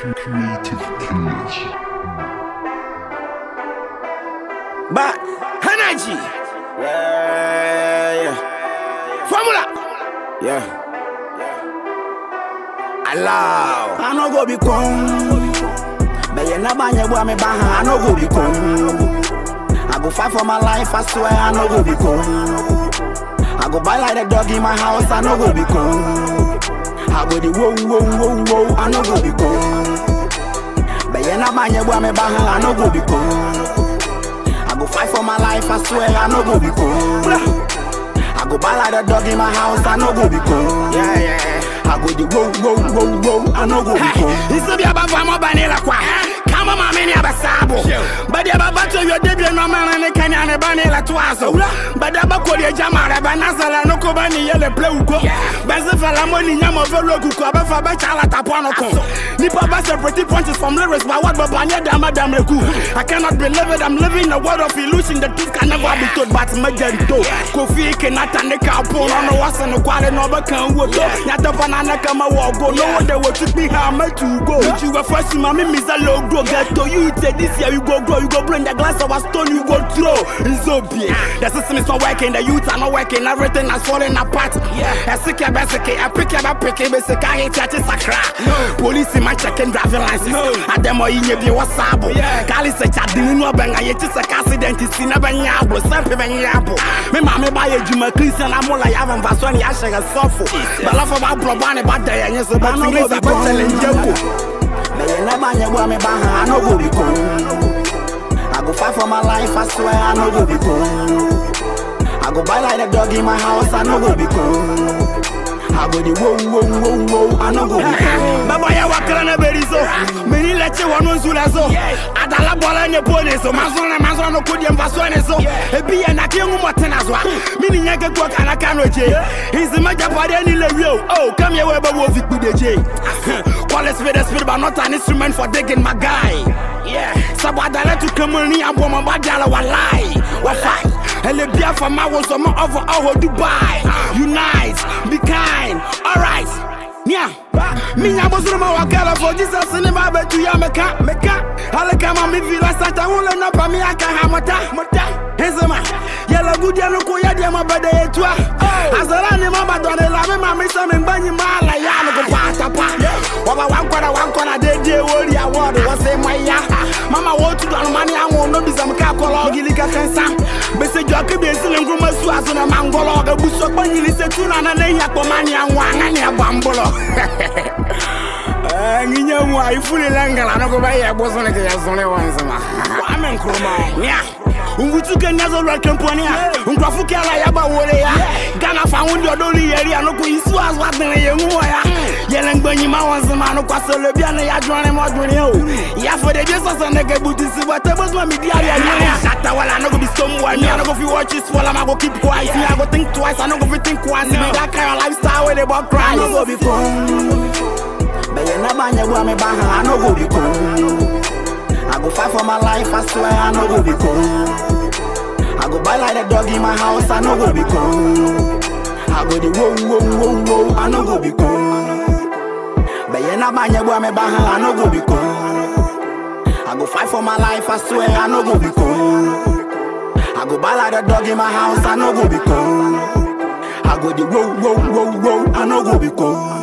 Creative killers. But energy, yeah. Formula, yeah. Allow. I no go be con. But you never know me bang. I no go be con. I go fight for my life. I swear I no go be con. I go buy like a dog in my house. I no go be con. I go the whoa. I no go be con. But you never know me bang. I no go be con. I go fight for my life, I swear I no go be cool. I go buy like a dog in my house, I no go be cool. Yeah. I go the whoa, I no go be cool. It's a bit about my vanilla qua. Come on, many of us sabo. But the battle your debut no man and the canyon vanilla twazo. But the Bakodia Jamara, Banazala, no Kobani, yellow play. Bazafala money, Yam of a local cover for Bachala Taponoko. Nipa Bassa pretty punches from lyrics, but what Babania Damadam Leku. I cannot believe it, I'm living a world of illusion. The truth can never be told, but Magento. Kofi cannot and the carpool on the was and the quality number can work. Not the banana come a walk, go. No one that will take me how much to go. You were first, Mammy, Miss a low go. Get to you, this year you go grow, you go bring the glass of a stone, you go throw. It's so big. The system is not working, the youth are not working, everything is falling apart. I sick a basic, I pick up basic, I hate churches a crack. Police in my checking driving license. I demo in your wasabo. Kali say I didn't know bang, I just a accident is in a banyabo, something banyabo. Me mammy buy a Juma Christian, I'm all I have and Vasoni, I shall suffer. But love about Brabani, but they are yes, about English, I'm telling you. I no go be cool. I go fight for my life, I swear I no go be cool. I go buy like a dog in my house, I no go be cool. I go the whoa, I no go be cool. Baba ya wakana berizo, meni leche wanu nzulazo. Adala bola nye pone so, mazona no kudi mvaswane so. Ebi ya naki yungu mwatena zwa. Mini nyeke kwa kanakano je. Hizi maja pade ni le real. Oh, come here weba wo vikbu de je. Call a spirit, but not an instrument for digging my guy. Sabadala to come on here, I'm woman badala walai. Wafai. Hele bia for my was over our Dubai. Unite, be kind, alright. Yeah, me nyabosuma wakala for Jesus in my bed to Yamaka, Meka. Alakama mi villa Santa Wula Napa mi aka hamata. Hezema, yellow good yellow koya diama bade etwa. Azarani mama done la me mama some banyi mala ya no go pata pa. Waba wankwana de wori award was say my ya. Mama want to do money I won't no be some kakola gilika kansa. Bese joke be sile nguma su azuna mangolo ga buso banyi se tuna na ne yakomani anwanga ne abambolo. Nginya mwa ifuli langala no go ba ya bosone ke ya zone wanzama. Wa men kroma. Nya. Ungutuke nazo lwa kemponia. Unkrafuke ala ya ba wole ya. Gana fa wundi odoli yeri anoko isu azwa dene ye nwa ya. Yele ngbanyi ma wanzama no kwasole bia na ya dwane mo dwane o. Ya for the Jesus and nigga butisi but ebozwa media ya. Shata wala no go be someone. Me I no go fi watch this wala I go keep quiet. Me I go think twice, I no go fi think once. Me that kind of lifestyle where they about cry. I no go be cool. But you never know me bang, I no go be cool. I go fight for my life, I swear I no go be cool. I go buy like a dog in my house, I no go be cool. I go the whoa, I no go be cool. But you never know me bang, I no go be cool. I go fight for my life, I swear I no go be cool. I go buy like a dog in my house, I no go be cool. I go the whoa, I no go be cool.